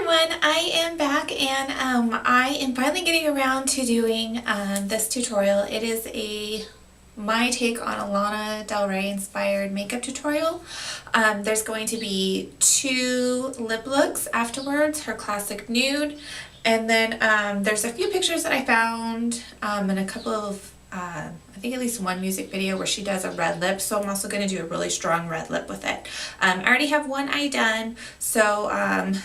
everyone, I am back and I am finally getting around to doing this tutorial. It is my take on a Lana Del Rey inspired makeup tutorial. There's going to be 2 lip looks afterwards, her classic nude, and then there's a few pictures that I found and a couple of I think at least one music video where she does a red lip, so I'm also going to do a really strong red lip with it. I already have one eye done, so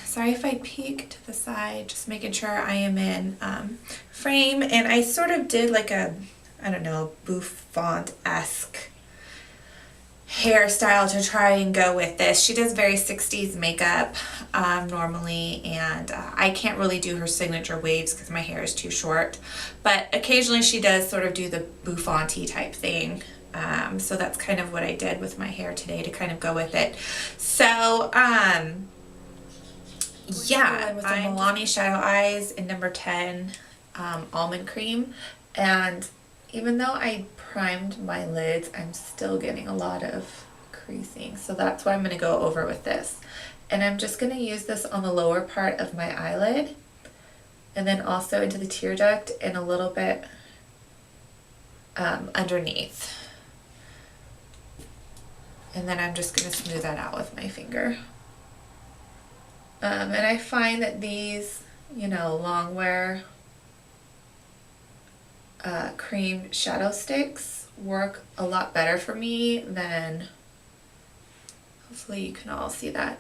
sorry if I peek to the side, just making sure I am in frame. And I sort of did like a, I don't know, bouffant-esque hairstyle to try and go with this. She does very 60s makeup normally, and I can't really do her signature waves because my hair is too short, but occasionally she does sort of do the bouffanty type thing. So that's kind of what I did with my hair today to kind of go with it. So yeah, with the Milani Shadow Eyes in number 10 Almond Cream, and even though I primed my lids, I'm still getting a lot of creasing, so that's what I'm going to go over with this. And I'm just going to use this on the lower part of my eyelid, and then also into the tear duct and a little bit underneath. And then I'm just going to smooth that out with my finger. And I find that these, you know, long wear cream shadow sticks work a lot better for me than, hopefully you can all see that,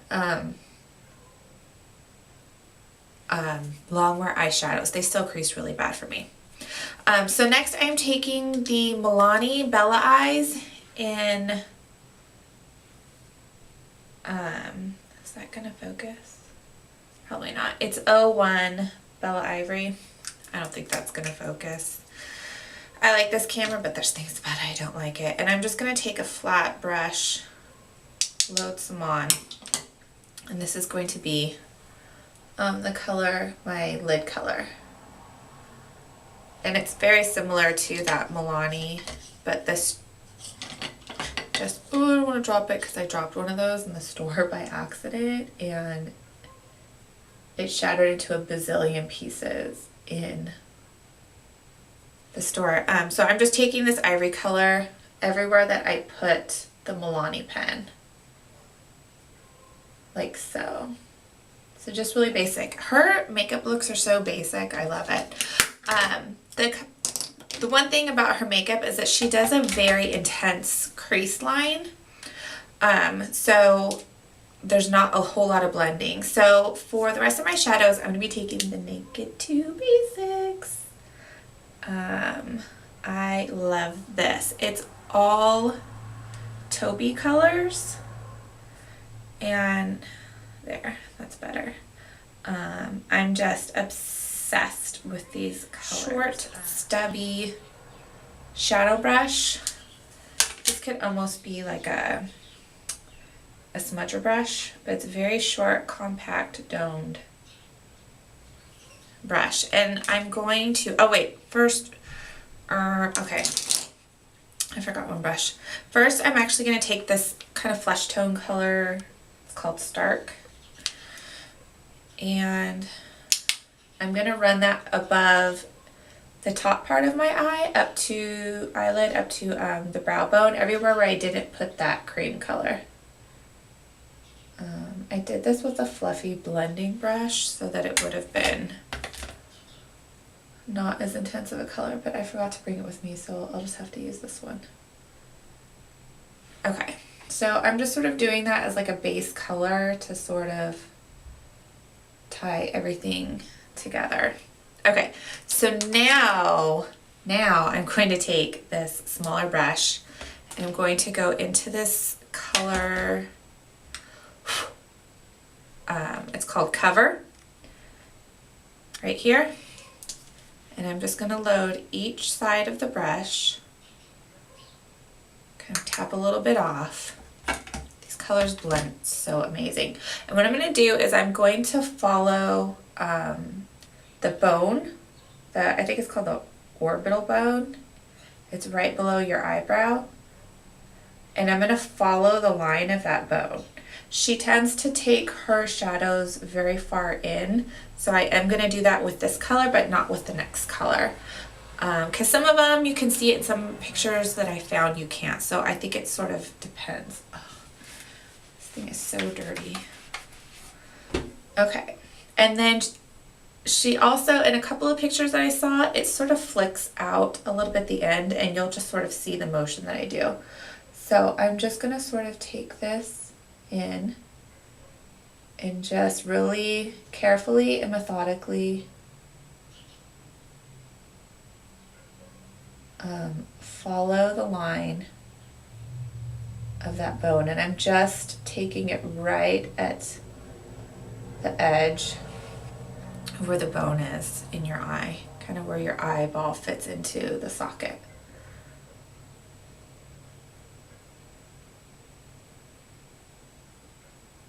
long wear eyeshadows. They still crease really bad for me. So next I'm taking the Milani Bella Eyes in, is that gonna focus? Probably not. It's 01 Bella Ivory. I don't think that's gonna focus. I like this camera, but there's things about it I don't like it. And I'm just going to take a flat brush, load some on, and this is going to be the color, my lid color. And it's very similar to that Milani, but this just, oh, I don't want to drop it because I dropped one of those in the store by accident, and it shattered into a bazillion pieces in the store. So I'm just taking this ivory color everywhere that I put the Milani pen, like so. So just really basic. Her makeup looks are so basic. I love it. The one thing about her makeup is that she does a very intense crease line. So there's not a whole lot of blending. So for the rest of my shadows, I'm going to be taking the Naked 2 Basics. I love this. It's all taupey colors, and there, that's better. I'm just obsessed with these colors. Short, stubby shadow brush. This could almost be like a smudger brush, but it's a very short, compact, domed brush. And I'm going to, oh wait, first, okay, I forgot one brush. First, I'm actually going to take this kind of flesh tone color, it's called Stark, and I'm going to run that above the top part of my eye, up to eyelid, up to the brow bone, everywhere where I didn't put that cream color. I did this with a fluffy blending brush so that it would have been not as intense of a color, but I forgot to bring it with me, so I'll just have to use this one. Okay, so I'm just sort of doing that as like a base color to sort of tie everything together. Okay, so now I'm going to take this smaller brush and I'm going to go into this color, it's called Cover, right here. And I'm just going to load each side of the brush, kind of tap a little bit off. These colors blend so amazing. And what I'm going to do is I'm going to follow the bone, I think it's called the orbital bone. It's right below your eyebrow. And I'm going to follow the line of that bone. She tends to take her shadows very far in, so I am going to do that with this color, but not with the next color. Because some of them you can see it in some pictures that I found you can't, so I think it sort of depends. Oh, this thing is so dirty. Okay, and then she also, in a couple of pictures that I saw, it sort of flicks out a little bit at the end, and you'll just sort of see the motion that I do. So I'm just going to sort of take this in and just really carefully and methodically follow the line of that bone, and I'm just taking it right at the edge of where the bone is in your eye, kind of where your eyeball fits into the socket.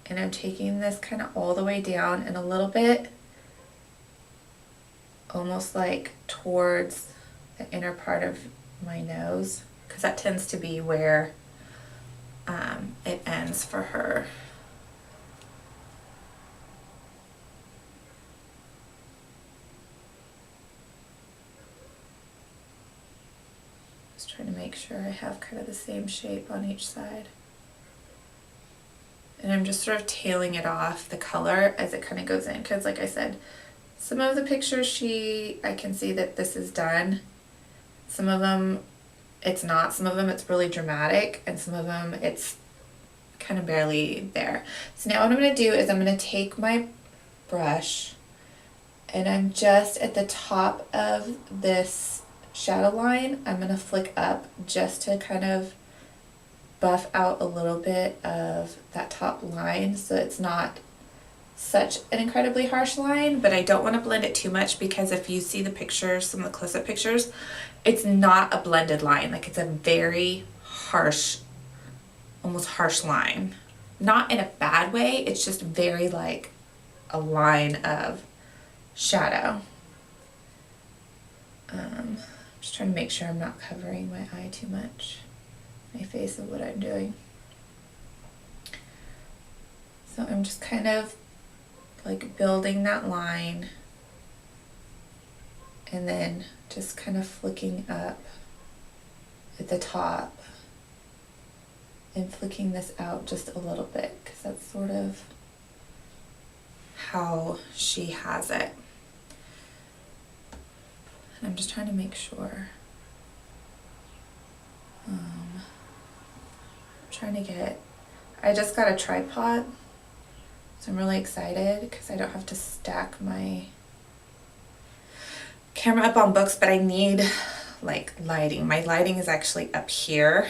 And I'm taking this kind of all the way down and a little bit almost like towards the inner part of my nose, because that tends to be where it ends for her. Just trying to make sure I have kind of the same shape on each side. And I'm just sort of tailing it off the color as it kind of goes in, because like I said, some of the pictures I can see that this is done. Some of them it's not. Some of them it's really dramatic, and some of them it's kind of barely there. So now what I'm going to do is I'm going to take my brush and I'm just at the top of this shadow line, I'm going to flick up just to kind of buff out a little bit of that top line so it's not such an incredibly harsh line, but I don't want to blend it too much, because if you see the pictures, some of the close-up pictures, it's not a blended line. Like, it's a very harsh, almost harsh line. Not in a bad way, it's just very like a line of shadow. Just trying to make sure I'm not covering my eye too much, my face of what I'm doing. So I'm just kind of like building that line and then just kind of flicking up at the top and flicking this out just a little bit, because that's sort of how she has it. And I'm just trying to make sure. I'm trying to get, I just got a tripod, so I'm really excited because I don't have to stack my camera up on books, but I need like lighting. My lighting is actually up here.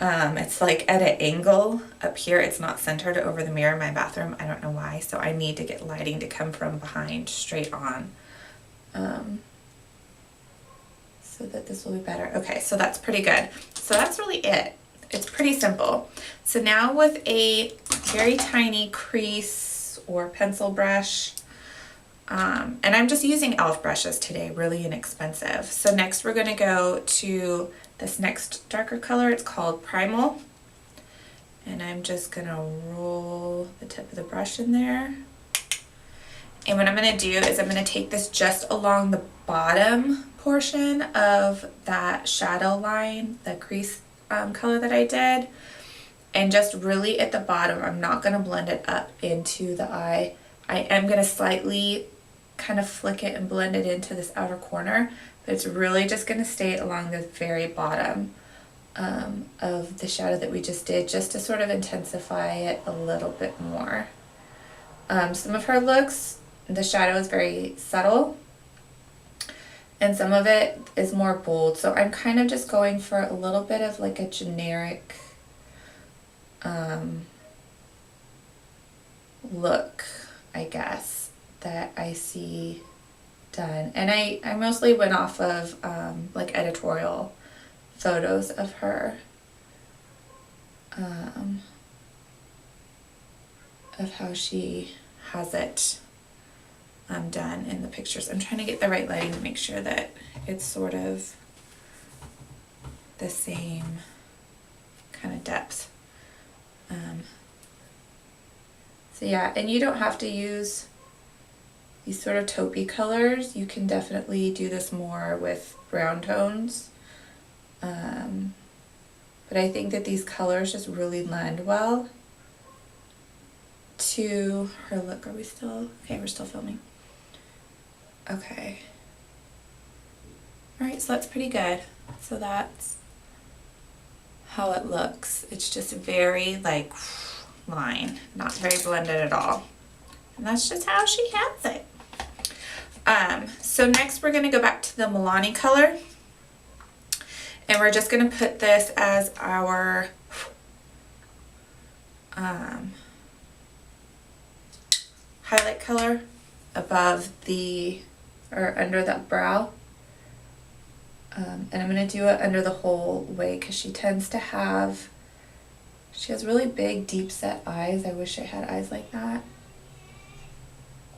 It's like at an angle up here. It's not centered over the mirror in my bathroom. I don't know why. So I need to get lighting to come from behind straight on. So that this will be better. Okay, so that's pretty good. So that's really it. It's pretty simple. So now with a very tiny crease or pencil brush, and I'm just using e.l.f. brushes today, really inexpensive. So next we're going to go to this next darker color. It's called Primal. And I'm just going to roll the tip of the brush in there. And what I'm going to do is I'm going to take this just along the bottom portion of that shadow line, the crease color that I did. And just really at the bottom, I'm not going to blend it up into the eye. I am going to slightly kind of flick it and blend it into this outer corner, but it's really just going to stay along the very bottom of the shadow that we just did, just to sort of intensify it a little bit more. Some of her looks, the shadow is very subtle, and some of it is more bold, so I'm kind of just going for a little bit of like a generic look, I guess, that I see done. And I mostly went off of like editorial photos of her, of how she has it done in the pictures. I'm trying to get the right lighting to make sure that it's sort of the same kind of depth. So yeah, and you don't have to use these sort of taupey colors. You can definitely do this more with brown tones. But I think that these colors just really lend well to her look. Are we still? Okay, we're still filming. Okay. Alright, so that's pretty good. So that's how it looks. It's just very like line, not very blended at all. And that's just how she has it. So next we're going to go back to the Milani color. And we're just going to put this as our highlight color above the, or under that brow. And I'm going to do it under the whole way because she tends to have, she has really big deep set eyes. I wish I had eyes like that.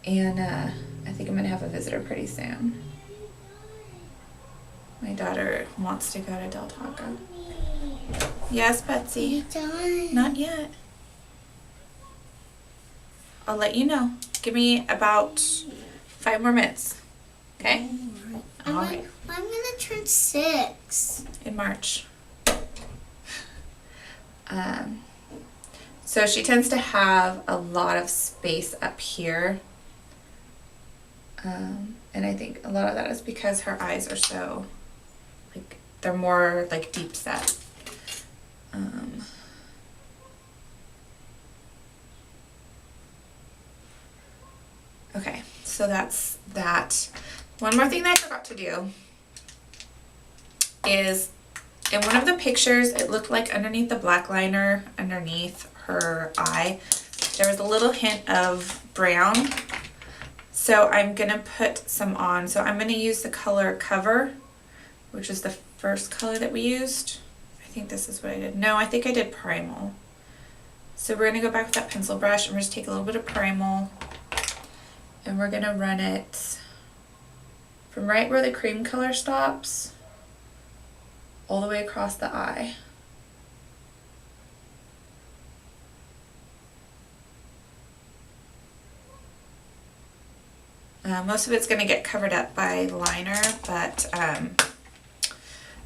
And I think I'm going to have a visitor pretty soon. My daughter wants to go to Del Taco. Yes, Betsy? Not yet. I'll let you know. Give me about 5 more minutes. Okay? Alright. I'm gonna turn 6. In March. So she tends to have a lot of space up here. And I think a lot of that is because her eyes are so, like, they're more like deep set. Okay, so that's that. One more thing that I forgot to do is in one of the pictures, it looked like underneath the black liner, underneath her eye, there was a little hint of brown. So I'm going to put some on. So I'm going to use the color Cover, which is the first color that we used. I think this is what I did. No, I think I did Primal. So we're going to go back with that pencil brush and we're just take a little bit of Primal and we're going to run it from right where the cream color stops all the way across the eye. Most of it's going to get covered up by liner, but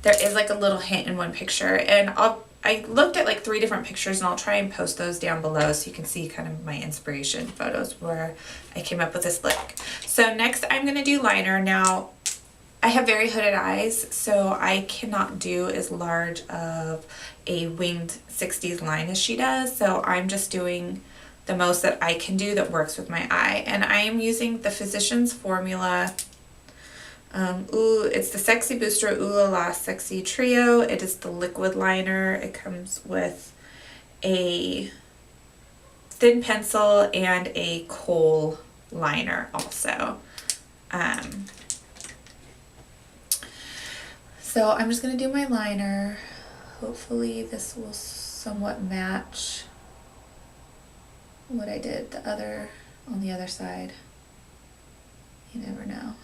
there is like a little hint in one picture. And I looked at like 3 different pictures and I'll try and post those down below so you can see kind of my inspiration photos where I came up with this look. So next I'm going to do liner. Now I have very hooded eyes, so I cannot do as large of a winged 60s line as she does. So I'm just doing the most that I can do that works with my eye. And I am using the Physicians Formula. It's the Sexy Booster Ooh La La Sexy Trio. It is the liquid liner. It comes with a thin pencil and a kohl liner also. So I'm just going to do my liner. Hopefully this will somewhat match what I did on the other side. You never know.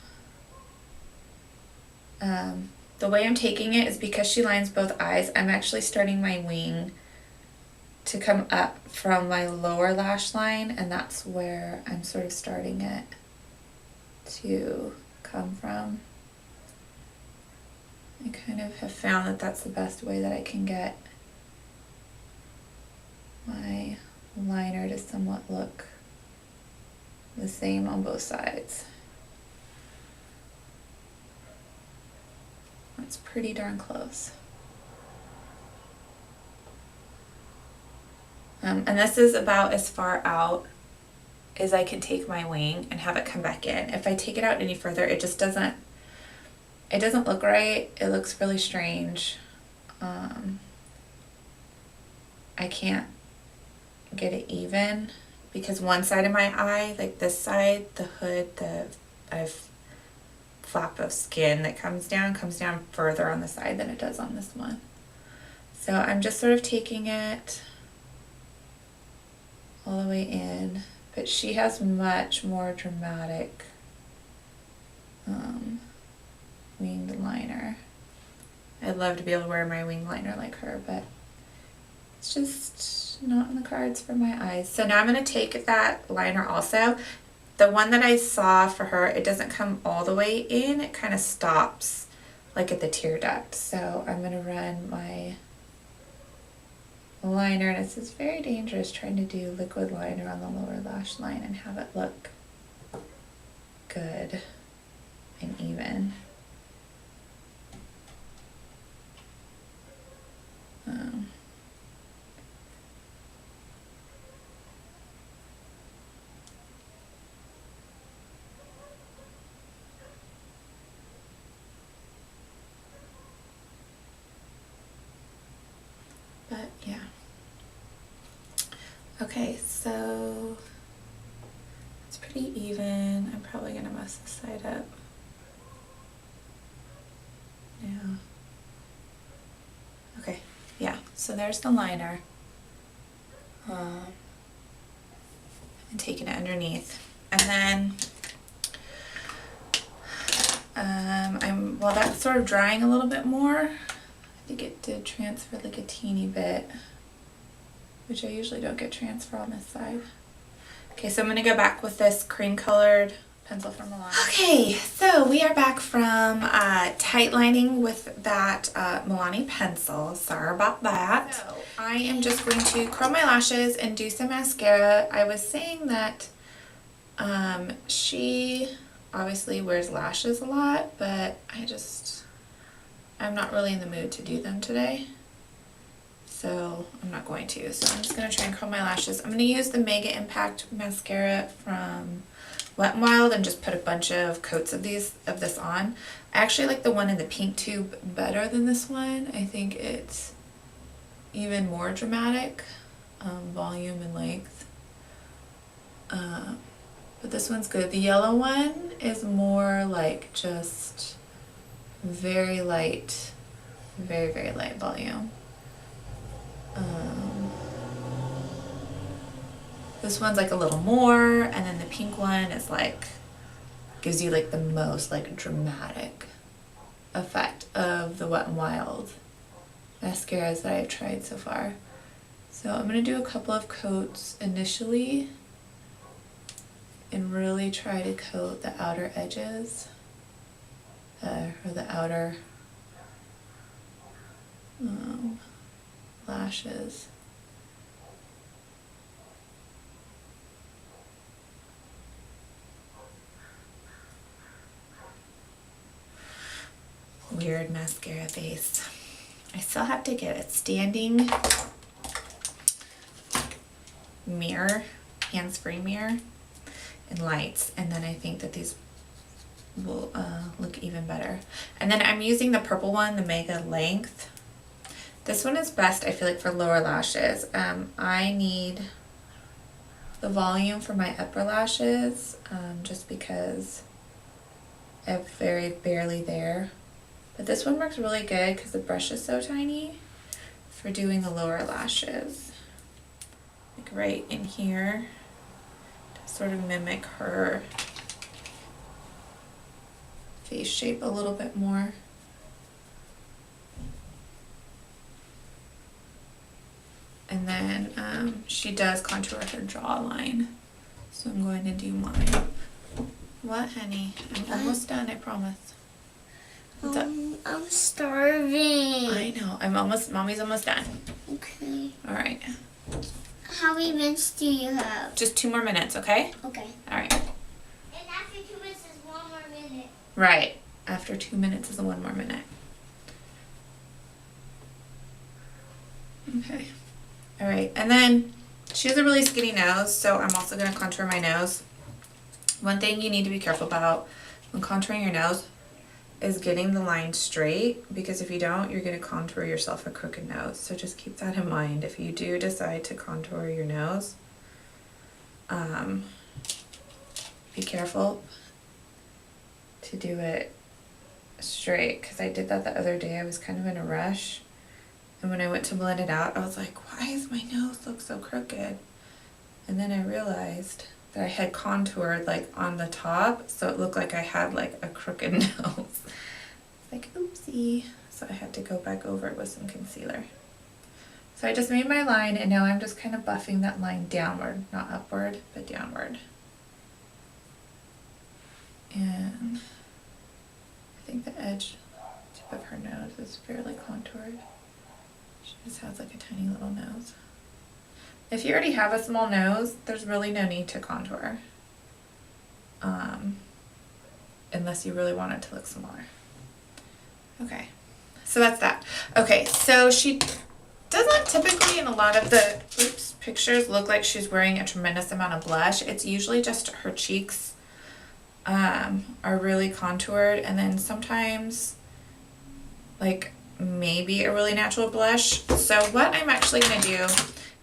The way I'm taking it is because she lines both eyes, I'm actually starting my wing to come up from my lower lash line, and that's where I'm sort of starting it to come from. I kind of have found that that's the best way that I can get my liner to somewhat look the same on both sides. That's pretty darn close. And this is about as far out as I can take my wing and have it come back in. If I take it out any further, it just doesn't look right. It looks really strange. I can't get it even because one side of my eye, like this side, the hood, I've flap of skin that comes down further on the side than it does on this one. So I'm just sort of taking it all the way in, but she has much more dramatic winged liner. I'd love to be able to wear my winged liner like her, but it's just It's not in the cards for my eyes. So now I'm going to take that liner also. The one that I saw for her, it doesn't come all the way in. It kind of stops like at the tear duct. So I'm going to run my liner, and this is very dangerous trying to do liquid liner on the lower lash line and have it look good and even. But yeah. Okay, so it's pretty even. I'm probably gonna mess this side up. Yeah. Okay, yeah, so there's the liner. And taking it underneath. And then while that's sort of drying a little bit more, I think it did transfer like a teeny bit, which I usually don't get transfer on this side. Okay, so I'm gonna go back with this cream colored pencil from Milani. Okay, so we are back from tight lining with that Milani pencil. Sorry about that. So I am just going to curl my lashes and do some mascara. I was saying that she obviously wears lashes a lot, but I'm not really in the mood to do them today. So I'm not going to. So I'm just going to try and curl my lashes. I'm going to use the Mega Impact mascara from Wet n Wild and just put a bunch of coats of this on. I actually like the one in the pink tube better than this one. I think it's even more dramatic, volume and length. But this one's good. The yellow one is more like just very light, very, very light volume. This one's like a little more, and then the pink one is like, gives you like the most like dramatic effect of the Wet n Wild mascaras that I've tried so far. So I'm going to do a couple of coats initially and really try to coat the outer edges, or the outer lashes. Weird mascara face. I still have to get a standing mirror, hands-free mirror, and lights, and then I think that these will look even better. And then I'm using the purple one, the Mega Length. This one is best, I feel like, for lower lashes. I need the volume for my upper lashes, just because I have very barely there. But this one works really good because the brush is so tiny for doing the lower lashes. Like right in here, to sort of mimic her face shape a little bit more. And then she does contour her jawline. So I'm going to do mine. What, honey? I'm almost done, I promise. What's up? I'm starving. I know. Mommy's almost done. Okay. All right. How many minutes do you have? Just 2 more minutes, okay? Okay. All right. And after 2 minutes is 1 more minute. Right. After 2 minutes is 1 more minute. Okay. All right. And then she has a really skinny nose, so I'm also going to contour my nose. One thing you need to be careful about when contouring your nose is getting the line straight, because if you don't, you're going to contour yourself a crooked nose. So just keep that in mind if you do decide to contour your nose. Be careful to do it straight, because I did that the other day. I was kind of in a rush, and when I went to blend it out, I was like, why does my nose look so crooked? And then I realized that I had contoured like on the top, so it looked like I had like a crooked nose. Like, oopsie. So I had to go back over it with some concealer. So I just made my line, and now I'm just kind of buffing that line downward, not upward, but downward. And I think the edge tip of her nose is fairly contoured. She just has like a tiny little nose. If you already have a small nose, there's really no need to contour. Unless you really want it to look smaller. Okay, so that's that. Okay, so she doesn't typically in a lot of the pictures look like she's wearing a tremendous amount of blush. It's usually just her cheeks are really contoured, and then sometimes like maybe a really natural blush. So what I'm actually going to do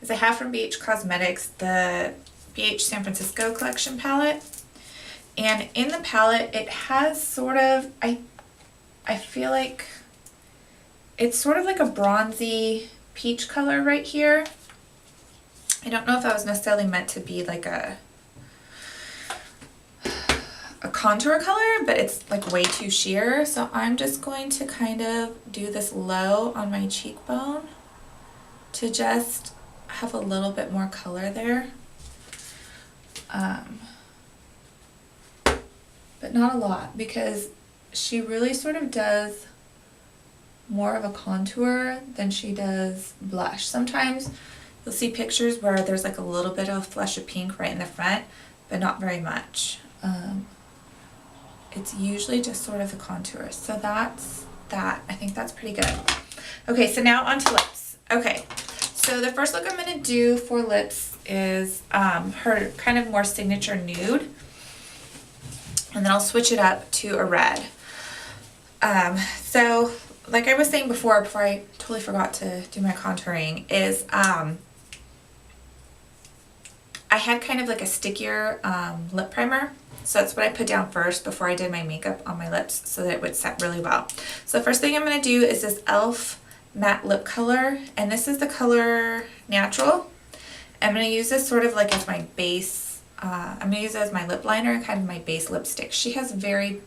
is I have from BH Cosmetics the BH San Francisco collection palette. And in the palette, it has sort of, I feel like it's sort of like a bronzy peach color right here. I don't know if that was necessarily meant to be like a contour color, but it's like way too sheer. So I'm just going to kind of do this low on my cheekbone to just have a little bit more color there. But not a lot, because she really sort of does more of a contour than she does blush. Sometimes you'll see pictures where there's like a little bit of a flush of pink right in the front, but not very much. It's usually just sort of the contour. So that's that. I think that's pretty good. Okay, so now on to lips. Okay, so the first look I'm going to do for lips is her kind of more signature nude. And then I'll switch it up to a red. So like I was saying before I totally forgot to do my contouring, is I had kind of like a stickier lip primer. So that's what I put down first before I did my makeup on my lips so that it would set really well. So the first thing I'm going to do is this e.l.f. matte lip color. And this is the color Natural. I'm going to use this sort of like as my base. I'm going to use it as my lip liner, kind of my base lipstick. She has very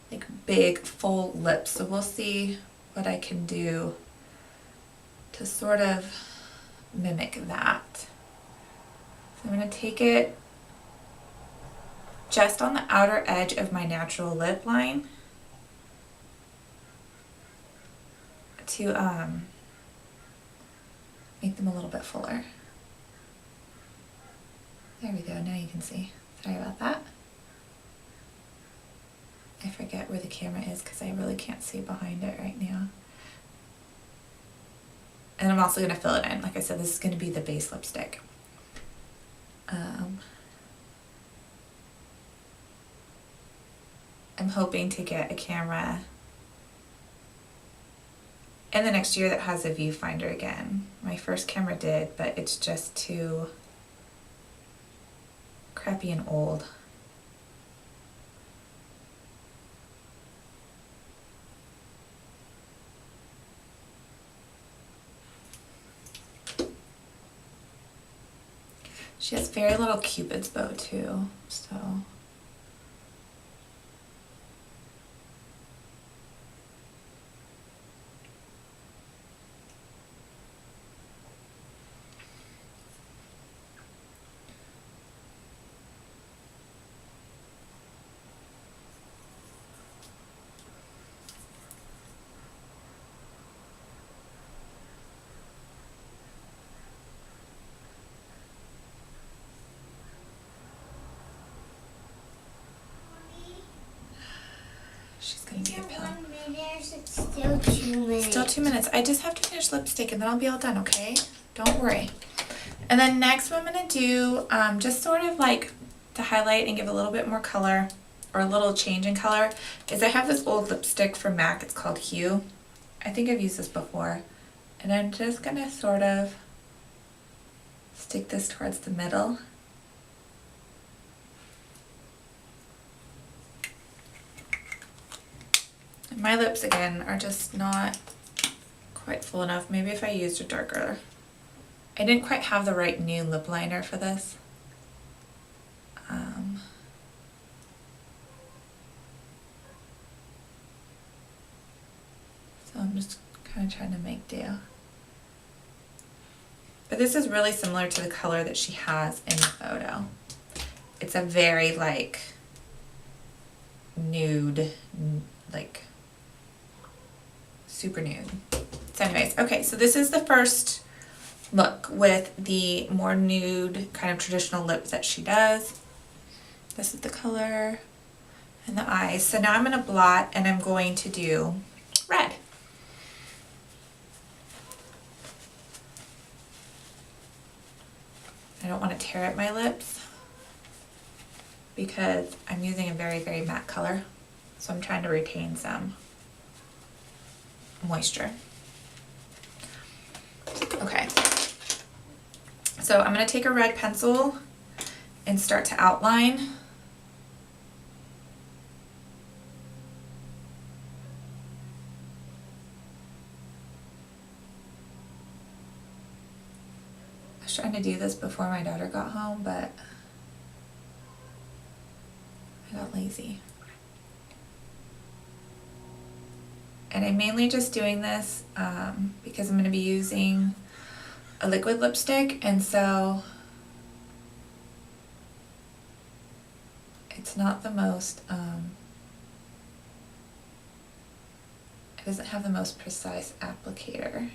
like big full lips, so we'll see what I can do to sort of mimic that. So I'm going to take it just on the outer edge of my natural lip line to make them a little bit fuller. There we go, now you can see. Sorry about that. I forget where the camera is because I really can't see behind it right now. And I'm also going to fill it in. Like I said, this is going to be the base lipstick. I'm hoping to get a camera in the next year that has a viewfinder again. My first camera did, but it's just too crappy and old. She has very little cupid's bow too, so. She's gonna need a pill. 1 minute, it's still 2 minutes. Still 2 minutes. I just have to finish lipstick and then I'll be all done, okay? Don't worry. And then next what I'm gonna do, just sort of like to highlight and give a little bit more color, or a little change in color, is I have this old lipstick from MAC. It's called Hue. I think I've used this before. And I'm just gonna sort of stick this towards the middle. My lips, again, are just not quite full enough. Maybe if I used a darker. I didn't quite have the right new lip liner for this. So I'm just kind of trying to make do. But this is really similar to the color that she has in the photo. It's a very like nude, like super nude. So anyways, okay, so this is the first look with the more nude kind of traditional lip that she does. This is the color and the eyes. So now I'm going to blot and I'm going to do red. I don't want to tear at my lips because I'm using a very, very matte color. So I'm trying to retain some moisture. Okay. So I'm going to take a red pencil and start to outline. I was trying to do this before my daughter got home, but I got lazy. And I'm mainly just doing this because I'm going to be using a liquid lipstick, and so it's not the most, it doesn't have the most precise applicator.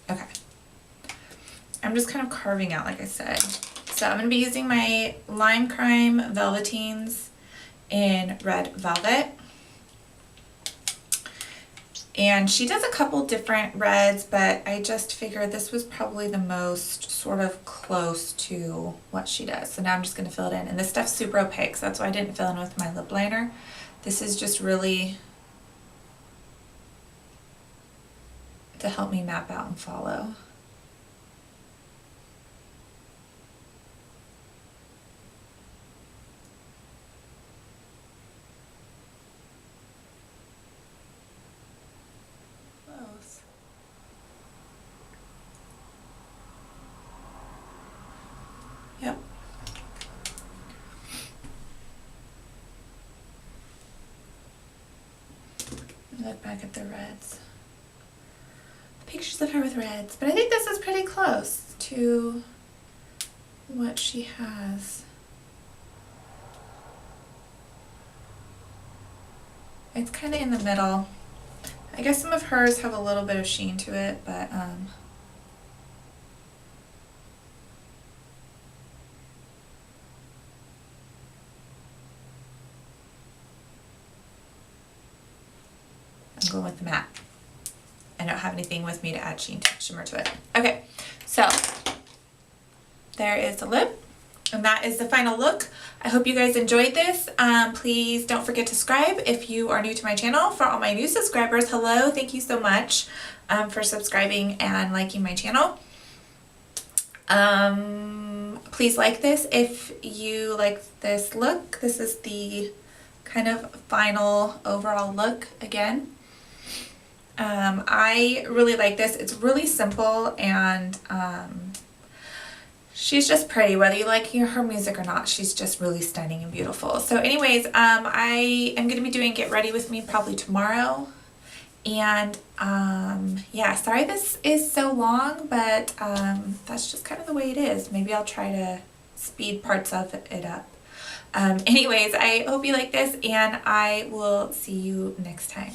Okay, I'm just kind of carving out, like I said. So I'm going to be using my Lime Crime Velvetines in Red Velvet. And she does a couple different reds, but I just figured this was probably the most sort of close to what she does. So now I'm just going to fill it in. And this stuff's super opaque, so that's why I didn't fill in with my lip liner. This is just really to help me map out and follow. Close. Yep. Look back at the reds. Pictures of her with reds, but I think this is pretty close to what she has. It's kind of in the middle. I guess some of hers have a little bit of sheen to it, but I'm going with the matte. I don't have anything with me to add shimmer to it. Okay, so there is the lip, and that is the final look. I hope you guys enjoyed this. Please don't forget to subscribe if you are new to my channel. For all my new subscribers, hello, thank you so much for subscribing and liking my channel. Please like this if you like this look. This is the kind of final overall look again. I really like this. It's really simple, and she's just pretty. Whether you like her music or not, she's just really stunning and beautiful. So anyways, I am going to be doing Get Ready With Me probably tomorrow. And yeah, sorry this is so long, but that's just kind of the way it is. Maybe I'll try to speed parts of it up. Anyways, I hope you like this, and I will see you next time.